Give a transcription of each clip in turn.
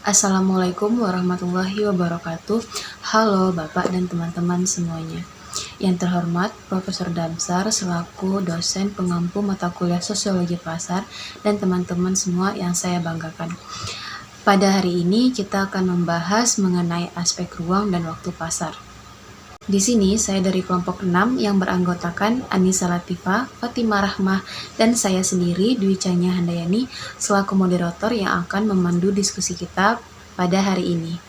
Assalamualaikum warahmatullahi wabarakatuh. Halo Bapak dan teman-teman semuanya. Yang terhormat Profesor Damsar selaku dosen pengampu mata kuliah Sosiologi Pasar dan teman-teman semua yang saya banggakan. Pada hari ini kita akan membahas mengenai aspek ruang dan waktu pasar. Di sini saya dari kelompok 6 yang beranggotakan Anissa Latifah, Fatimah Rahmah, dan saya sendiri Dwi Chanya Handayani selaku moderator yang akan memandu diskusi kita pada hari ini.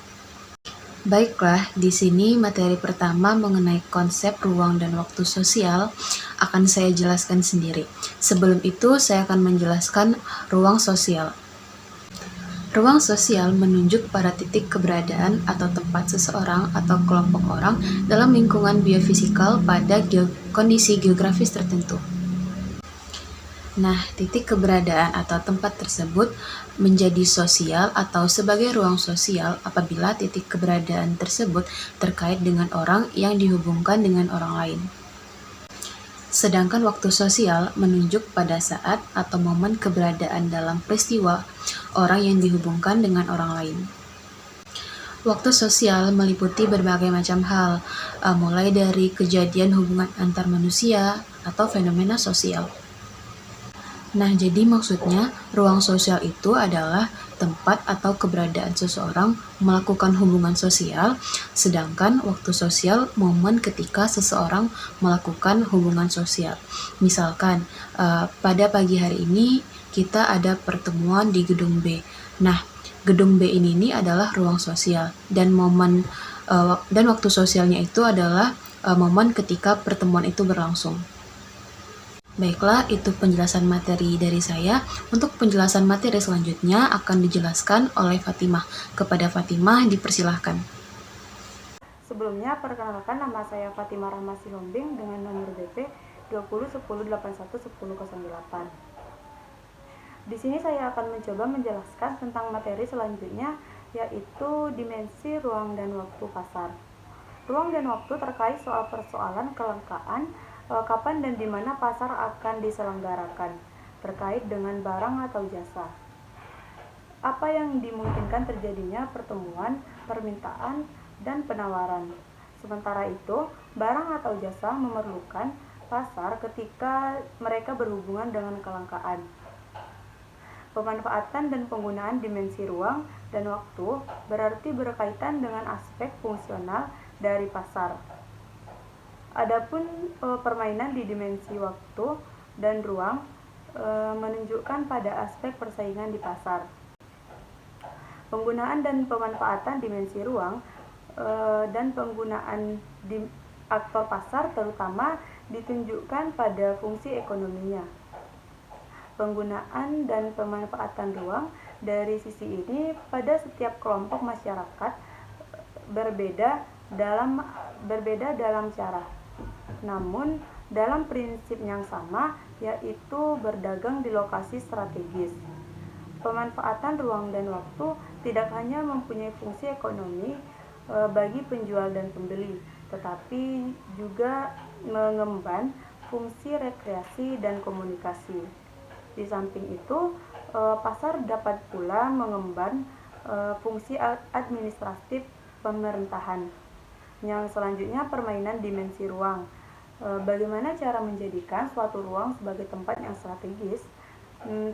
Baiklah, di sini materi pertama mengenai konsep ruang dan waktu sosial akan saya jelaskan sendiri. Sebelum itu, saya akan menjelaskan ruang sosial. Ruang sosial menunjuk pada titik keberadaan atau tempat seseorang atau kelompok orang dalam lingkungan biofisikal pada kondisi geografis tertentu. Nah, titik keberadaan atau tempat tersebut menjadi sosial atau sebagai ruang sosial apabila titik keberadaan tersebut terkait dengan orang yang dihubungkan dengan orang lain. Sedangkan waktu sosial menunjuk pada saat atau momen keberadaan dalam peristiwa orang yang dihubungkan dengan orang lain. Waktu sosial meliputi berbagai macam hal, mulai dari kejadian hubungan antar manusia atau fenomena sosial. Nah, jadi maksudnya ruang sosial itu adalah tempat atau keberadaan seseorang melakukan hubungan sosial, sedangkan waktu sosial momen ketika seseorang melakukan hubungan sosial. Misalkan, pada pagi hari ini kita ada pertemuan di gedung B. Nah, gedung B ini adalah ruang sosial dan dan waktu sosialnya itu adalah momen ketika pertemuan itu berlangsung. Baiklah, itu penjelasan materi dari saya. Untuk penjelasan materi selanjutnya akan dijelaskan oleh Fatimah. Kepada Fatimah, dipersilahkan. Sebelumnya, perkenalkan nama saya Fatimah Rahma Sihombing dengan nomor BP 2010811008. Di sini saya akan mencoba menjelaskan tentang materi selanjutnya, yaitu dimensi ruang dan waktu pasar. Ruang dan waktu terkait soal persoalan kelangkaan, kapan dan di mana pasar akan diselenggarakan, terkait dengan barang atau jasa. Apa yang dimungkinkan terjadinya pertemuan, permintaan, dan penawaran. Sementara itu, barang atau jasa memerlukan pasar ketika mereka berhubungan dengan kelangkaan. Pemanfaatan dan penggunaan dimensi ruang dan waktu berarti berkaitan dengan aspek fungsional dari pasar. Adapun permainan di dimensi waktu dan ruang menunjukkan pada aspek persaingan di pasar. Penggunaan dan pemanfaatan dimensi ruang dan penggunaan di aktor pasar terutama ditunjukkan pada fungsi ekonominya. Penggunaan dan pemanfaatan ruang dari sisi ini pada setiap kelompok masyarakat berbeda dalam cara, namun dalam prinsip yang sama, yaitu berdagang di lokasi strategis. Pemanfaatan ruang dan waktu tidak hanya mempunyai fungsi ekonomi bagi penjual dan pembeli, tetapi juga mengemban fungsi rekreasi dan komunikasi. Di samping itu, pasar dapat pula mengemban fungsi administratif pemerintahan. Yang selanjutnya, permainan dimensi ruang. Bagaimana cara menjadikan suatu ruang sebagai tempat yang strategis?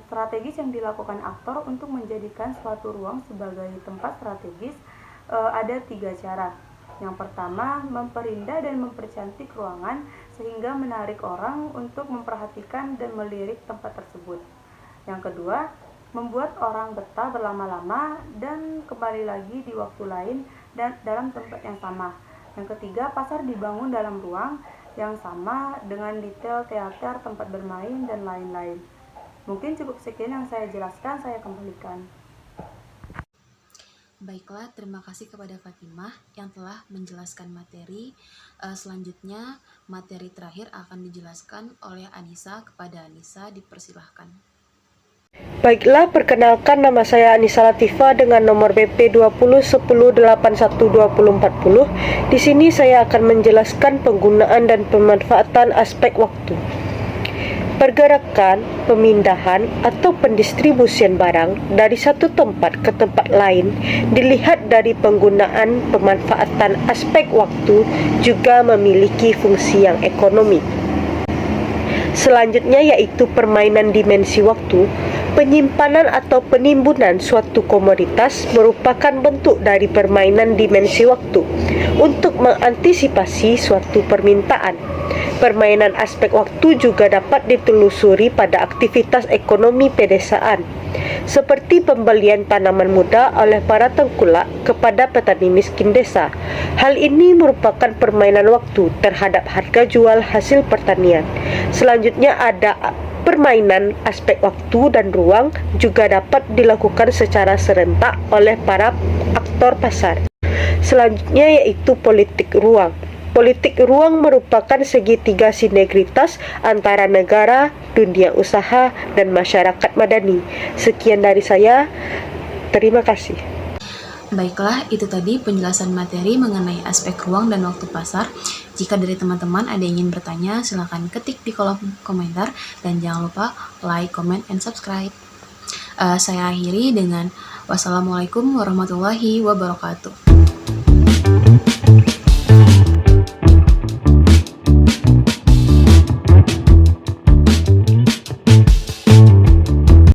Strategis yang dilakukan aktor untuk menjadikan suatu ruang sebagai tempat strategis ada 3 cara. Yang pertama, memperindah dan mempercantik ruangan sehingga menarik orang untuk memperhatikan dan melirik tempat tersebut. Yang kedua, membuat orang betah berlama-lama dan kembali lagi di waktu lain dan dalam tempat yang sama. Yang ketiga, pasar dibangun dalam ruang yang sama dengan detail teater, tempat bermain, dan lain-lain. Mungkin cukup sekian yang saya jelaskan, saya kembalikan. Baiklah, terima kasih kepada Fatimah yang telah menjelaskan materi. Selanjutnya, materi terakhir akan dijelaskan oleh Anissa. Kepada Anissa, dipersilahkan. Baiklah, perkenalkan nama saya Anissa Latifah dengan nomor BP 2010812040. Di sini saya akan menjelaskan penggunaan dan pemanfaatan aspek waktu. pergerakan, pemindahan, atau pendistribusian barang dari satu tempat ke tempat lain dilihat dari penggunaan pemanfaatan aspek waktu juga memiliki fungsi yang ekonomi. Selanjutnya yaitu permainan dimensi waktu. Penyimpanan atau penimbunan suatu komoditas merupakan bentuk dari permainan dimensi waktu untuk mengantisipasi suatu permintaan. Permainan aspek waktu juga dapat ditelusuri pada aktivitas ekonomi pedesaan, seperti pembelian tanaman muda oleh para tengkulak kepada petani miskin desa. Hal ini merupakan permainan waktu terhadap harga jual hasil pertanian. Selanjutnya ada permainan aspek waktu dan ruang juga dapat dilakukan secara serentak oleh para aktor pasar. Selanjutnya yaitu politik ruang. Politik ruang merupakan segitiga sinergitas antara negara, dunia usaha, dan masyarakat madani. Sekian dari saya. Terima kasih. Baiklah, itu tadi penjelasan materi mengenai aspek ruang dan waktu pasar. Jika dari teman-teman ada yang ingin bertanya, silahkan ketik di kolom komentar dan jangan lupa like, comment, and subscribe. Saya akhiri dengan wassalamualaikum warahmatullahi wabarakatuh.